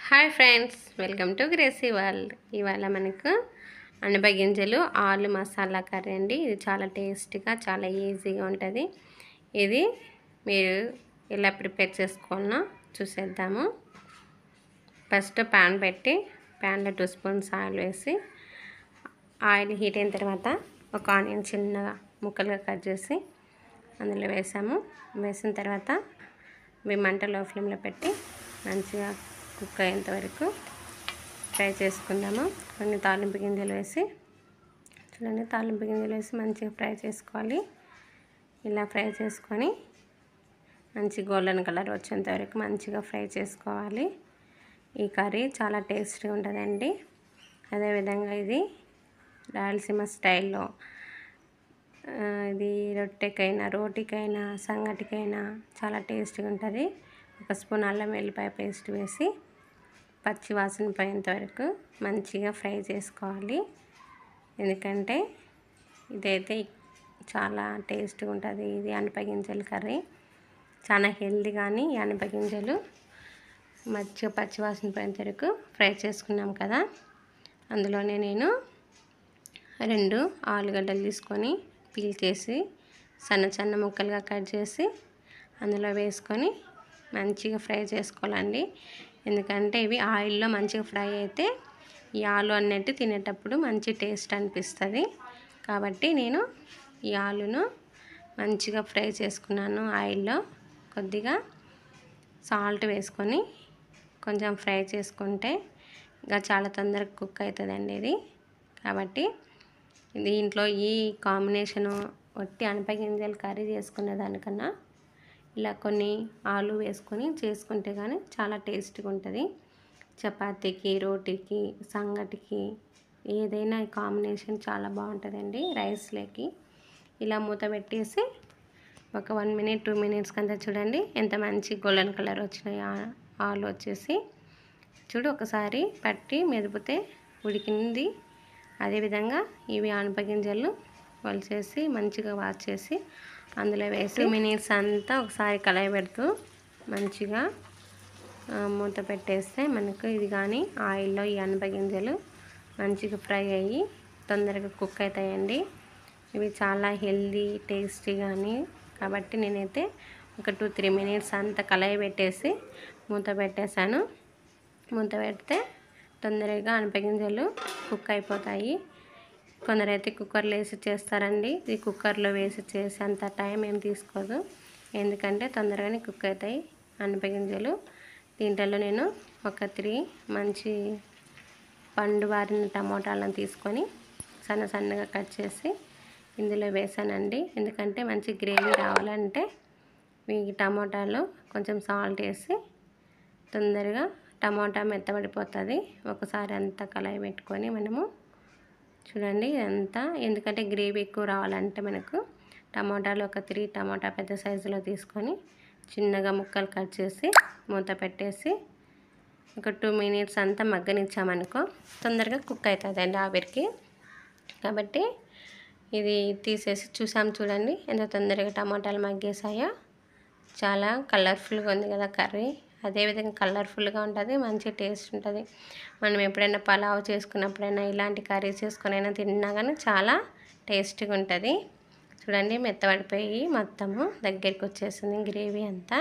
Hi friends, welcome to Gracie world. ఇవాళ మనకు అనప గింజలు ఆలు మసాలా కర్రీ అండి. ఇది చాలా టేస్టీగా చాలా ఈజీగా ఉంటుంది. ఇది మీరు ఎలా ప్రిపేర్ చేసుకోవాలనో చూసేద్దాము. ఫస్ట్ ప్యాన్ పెట్టి ప్యాన్లో 2 స్పూన్స్ ఆయిల్ వేసి ఆయిల్ హీట్ అయిన తర్వాత ఒక ఆనియన్ చిన్నగా ముక్కలుగా కట్ చేసి అందులో వేసిన తర్వాత ఇవి మంట లో ఫ్లేమ్లో పెట్టి మంచిగా కుక్ అయ్యేంత వరకు ఫ్రై చేసుకుందాము. కొన్ని తాలింపు గింజలు వేసి చూడండి, తాలింపు గింజలు వేసి మంచిగా ఫ్రై చేసుకోవాలి. ఇలా ఫ్రై చేసుకొని మంచి గోల్డెన్ కలర్ వచ్చేంత వరకు మంచిగా ఫ్రై చేసుకోవాలి. ఈ కర్రీ చాలా టేస్టీగా ఉంటుందండి. అదేవిధంగా ఇది రాయలసీమ స్టైల్లో ఇది రొట్టెకైనా రోటీకైనా సంగటికైనా చాలా టేస్టీగా ఉంటుంది. 1 స్పూన్ అల్లం వెల్లిపాయ పేస్ట్ వేసి పచ్చి వాసన పోయేంత వరకు మంచిగా ఫ్రై చేసుకోవాలి. ఎందుకంటే ఇదైతే చాలా టేస్ట్గా ఉంటుంది. ఇది అనప గింజల కర్రీ చాలా హెల్దీ. కానీ ఈ అనప గింజలు మంచిగా పచ్చి వాసన పోయేంత వరకు ఫ్రై చేసుకున్నాం కదా. అందులోనే నేను 2 ఆలుగడ్డలు తీసుకొని పీల్ చేసి సన్న ముక్కలుగా కట్ చేసి అందులో వేసుకొని మంచిగా ఫ్రై చేసుకోవాలండి. ఎందుకంటే ఇవి ఆయిల్లో మంచిగా ఫ్రై అయితే ఈ ఆలు అన్నట్టు తినేటప్పుడు మంచి టేస్ట్ అనిపిస్తుంది. కాబట్టి నేను ఈ ఆలును మంచిగా ఫ్రై చేసుకున్నాను. ఆయిల్లో కొద్దిగా సాల్ట్ వేసుకొని కొంచెం ఫ్రై చేసుకుంటే ఇంకా చాలా తొందరగా కుక్ అవుతుందండి ఇది. కాబట్టి దీంట్లో ఈ కాంబినేషను వట్టి అనప గింజలు కర్రీ చేసుకునే దానికన్నా ఇలా కొన్ని ఆలు వేసుకొని చేసుకుంటే కానీ చాలా టేస్ట్గా ఉంటుంది. చపాతీకి రోటీకి సంగటికి ఏదైనా ఈ కాంబినేషన్ చాలా బాగుంటుందండి. రైస్లోకి ఇలా మూత పెట్టేసి ఒక 1 మినిట్ 2 మినిట్స్ కంతా చూడండి ఎంత మంచి గోల్డెన్ కలర్ వచ్చినాయి. ఆలు వచ్చేసి చూడు, ఒకసారి పట్టి మెదిపితే ఉడికింది. అదేవిధంగా ఇవి అనప గింజలు వలిచేసి మంచిగా వాష్ చేసి అందులో వేసి 2 మినిట్స్ అంతా ఒకసారి కలయి పెడుతూ మంచిగా మూత పెట్టేస్తే మనకు ఇది కానీ ఆయిల్లో ఈ అనప గింజలు మంచిగా ఫ్రై అయ్యి తొందరగా కుక్ అవుతాయండి. ఇవి చాలా హెల్దీ టేస్టీ కానీ. కాబట్టి నేనైతే ఒక 2-3 మినిట్స్ అంతా కలయి పెట్టేసి మూత పెట్టేశాను. మూత పెడితే తొందరగా అనప గింజలు కుక్ అయిపోతాయి. కొందరైతే కుక్కర్లో వేసి చేస్తారండి. ఇది కుక్కర్లో వేసి చేసేంత టైం ఏం తీసుకోదు. ఎందుకంటే తొందరగానే కుక్ అవుతాయి అనప గింజలు. దీంట్లో నేను ఒక 3 మంచి పండు వారిన టమోటాలను తీసుకొని సన్నగా కట్ చేసి ఇందులో వేసానండి. ఎందుకంటే మంచి గ్రేవీ రావాలంటే ఈ టమోటాలో కొంచెం సాల్ట్ వేసి తొందరగా టమోటా మెత్తబడిపోతుంది. ఒకసారి అంతా కలయి పెట్టుకొని మనము చూడండి ఇదంతా. ఎందుకంటే గ్రేవీ ఎక్కువ రావాలంటే మనకు టమోటాలు ఒక 3 టమోటా పెద్ద సైజులో తీసుకొని చిన్నగా ముక్కలు కట్ చేసి మూత పెట్టేసి ఒక 2 మినిట్స్ అంతా మగ్గనిచ్చామనుకో తొందరగా కుక్ అవుతుందండి ఆవిరికి. కాబట్టి ఇది తీసేసి చూడండి ఎంత తొందరగా టమోటాలు మగ్గేసాయో. చాలా కలర్ఫుల్గా ఉంది కదా కర్రీ. అదేవిధంగా కలర్ఫుల్గా ఉంటుంది, మంచి టేస్ట్ ఉంటుంది. మనం ఎప్పుడైనా పలావ్ చేసుకున్నప్పుడైనా ఇలాంటి కర్రీ చేసుకునైనా తిన్నా కానీ చాలా టేస్టీగా ఉంటుంది. చూడండి మెత్తబడిపోయి మొత్తము దగ్గరికి వచ్చేసింది గ్రేవీ అంతా.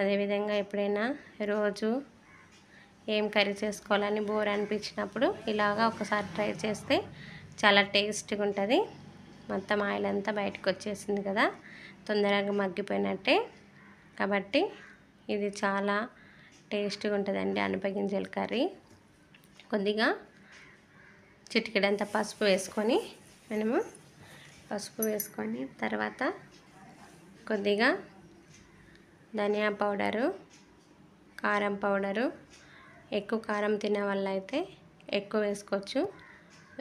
అదేవిధంగా ఎప్పుడైనా రోజు ఏం కర్రీ చేసుకోవాలని బోర్ అనిపించినప్పుడు ఇలాగా ఒకసారి ట్రై చేస్తే చాలా టేస్టీగా ఉంటుంది. మొత్తం ఆయిల్ అంతా బయటకు వచ్చేసింది కదా, తొందరగా మగ్గిపోయినట్టే. కాబట్టి ఇది చాలా టేస్టీగా ఉంటుందండి అనప గింజల కర్రీ. కొద్దిగా చిటికెడంత పసుపు వేసుకొని తర్వాత కొద్దిగా ధనియా పౌడరు, కారం పౌడరు. ఎక్కువ కారం తినే వాళ్ళు అయితే ఎక్కువ వేసుకోవచ్చు.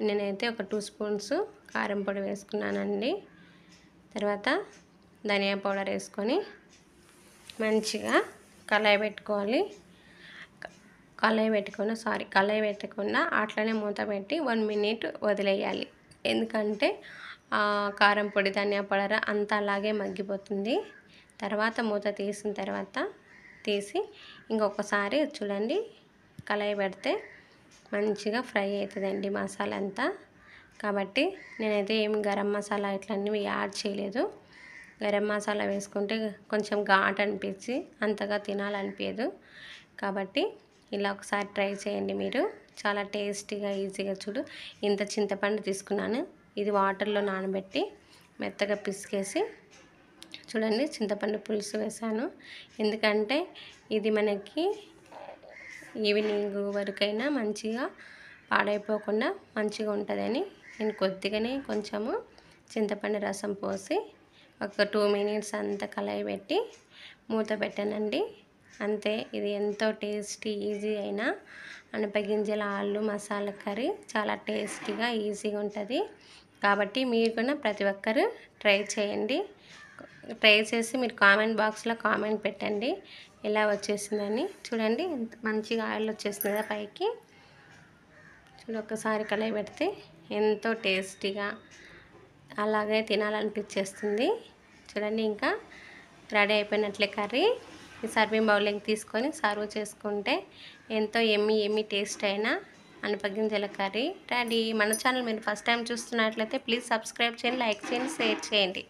నేనైతే ఒక 2 స్పూన్స్ కారం పొడి వేసుకున్నానండి. తర్వాత ధనియా పౌడర్ వేసుకొని మంచిగా కళాయి పెట్టుకోవాలి. కళాయి పెట్టకుండా అట్లనే మూత పెట్టి 1 మినిట్ వదిలేయాలి. ఎందుకంటే కారం పొడి ధనియా పౌడర్ అంతా అలాగే మగ్గిపోతుంది. తర్వాత మూత తీసిన తర్వాత తీసి ఇంకొకసారి చూడండి కళాయి పెడితే మంచిగా ఫ్రై అవుతుందండి మసాలా అంతా. కాబట్టి నేనైతే ఏమి గరం మసాలా ఇట్లన్నీ యాడ్ చేయలేదు. గరం మసాలా వేసుకుంటే కొంచెం ఘాటు అనిపించి అంతగా తినాలనిపించదు. కాబట్టి ఇలా ఒకసారి ట్రై చేయండి మీరు. చాలా టేస్టీగా ఈజీగా. చూడు, ఇంత చింతపండు తీసుకున్నాను. ఇది వాటర్లో నానబెట్టి మెత్తగా పిసికేసి చూడండి చింతపండు పులుసు వేసాను. ఎందుకంటే ఇది మనకి ఈవినింగ్ వరకైనా మంచిగా పాడైపోకుండా మంచిగా ఉంటుందని నేను కొద్దిగానే కొంచెము చింతపండు రసం పోసి ఒక 2 మినిట్స్ అంతా కళాయి పెట్టి మూత పెట్టానండి. అంతే. ఇది ఎంతో టేస్టీ ఈజీ అయిన అనపగింజల ఆలు మసాలా కర్రీ చాలా టేస్టీగా ఈజీగా ఉంటుంది. కాబట్టి మీరు కూడా ప్రతి ఒక్కరు ట్రై చేయండి. ట్రై చేసి మీరు కామెంట్ బాక్స్లో కామెంట్ పెట్టండి ఎలా వచ్చేసిందని. చూడండి ఎంత మంచిగా ఆయిల్ వచ్చేసింది కదా పైకి. చూడు, ఒక్కసారి కళాయి పెడితే ఎంతో టేస్టీగా అలాగే తినాలనిపించేస్తుంది. చూడండి, ఇంకా రెడీ అయిపోయినట్లే కర్రీ. ఈ సర్వింగ్ బౌల్లోకి తీసుకొని సర్వ్ చేసుకుంటే ఎంతో ఎమ్మి టేస్ట్ అయిన అనపగింజల కర్రీ రెడీ. మన ఛానల్ మీరు ఫస్ట్ టైం చూస్తున్నట్లయితే ప్లీజ్ సబ్స్క్రైబ్ చేయండి, లైక్ చేయండి, షేర్ చేయండి.